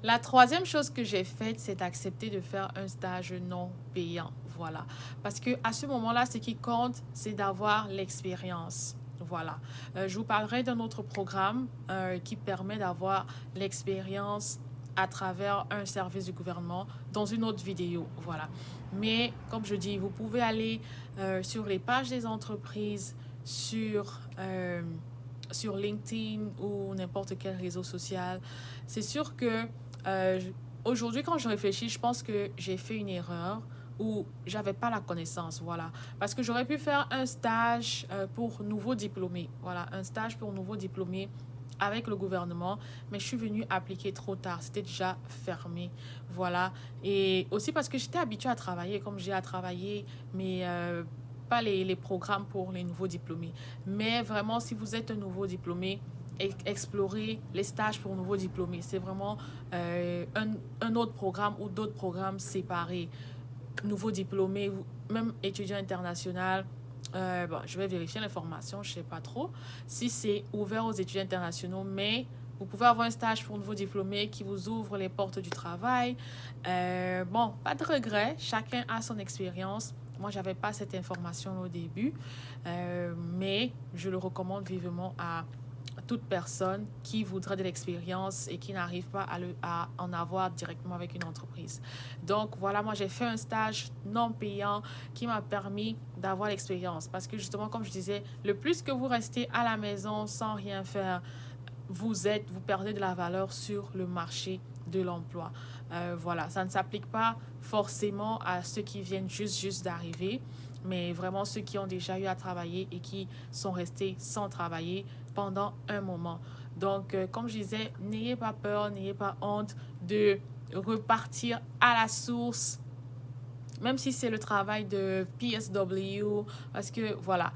La troisième chose que j'ai faite, c'est d'accepter de faire un stage non payant. Voilà. Parce que à ce moment-là, ce qui compte, c'est d'avoir l'expérience. Voilà. Je vous parlerai d'un autre programme qui permet d'avoir l'expérience à travers un service du gouvernement dans une autre vidéo. Voilà. Mais comme je dis, vous pouvez aller sur les pages des entreprises, sur LinkedIn ou n'importe quel réseau social. C'est sûr que euh, aujourd'hui, quand je réfléchis, je pense que j'ai fait une erreur où j'avais pas la connaissance, voilà. Parce que j'aurais pu faire un stage pour nouveaux diplômés, voilà, un stage pour nouveaux diplômés avec le gouvernement, mais je suis venue appliquer trop tard, c'était déjà fermé, voilà. Et aussi parce que j'étais habituée à travailler, comme j'ai à travailler, mais pas les programmes pour les nouveaux diplômés. Mais vraiment, si vous êtes un nouveau diplômé, explorer les stages pour nouveaux diplômés. C'est vraiment un autre programme ou d'autres programmes séparés. Nouveau diplômé, même étudiant international. Bon, je vais vérifier l'information, je ne sais pas trop si c'est ouvert aux étudiants internationaux, mais vous pouvez avoir un stage pour nouveau diplômé qui vous ouvre les portes du travail. Bon, pas de regret, chacun a son expérience. Moi, j'avais pas cette information au début, mais je le recommande vivement à toute personne qui voudrait de l'expérience et qui n'arrive pas à en avoir directement avec une entreprise. Donc voilà, moi j'ai fait un stage non payant qui m'a permis d'avoir l'expérience. Parce que justement, comme je disais, le plus que vous restez à la maison sans rien faire, vous perdez de la valeur sur le marché de l'emploi. Voilà, ça ne s'applique pas forcément à ceux qui viennent juste d'arriver, mais vraiment ceux qui ont déjà eu à travailler et qui sont restés sans travailler pendant un moment. Donc, comme je disais, n'ayez pas peur, n'ayez pas honte de repartir à la source, même si c'est le travail de PSW, parce que voilà.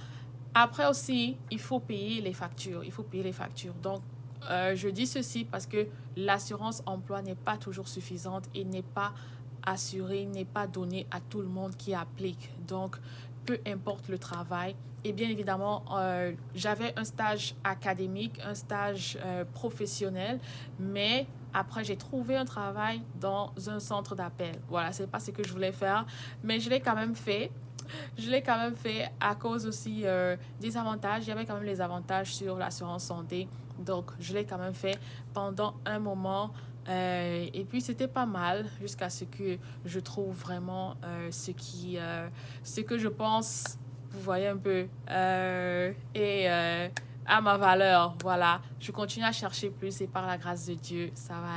Après aussi, il faut payer les factures. Il faut payer les factures. Donc, je dis ceci parce que l'assurance emploi n'est pas toujours suffisante et n'est pas assurée, n'est pas donnée à tout le monde qui applique. Donc, peu importe le travail. Et bien évidemment, j'avais un stage académique, un stage professionnel, mais après, j'ai trouvé un travail dans un centre d'appel. Voilà, c'est pas ce que je voulais faire, mais je l'ai quand même fait. Je l'ai quand même fait à cause aussi des avantages. Il y avait quand même les avantages sur l'assurance santé. Donc, je l'ai quand même fait pendant un moment. Et puis, c'était pas mal jusqu'à ce que je trouve vraiment ce que je pense, vous voyez un peu, et à ma valeur. Voilà, je continue à chercher plus et par la grâce de Dieu, ça va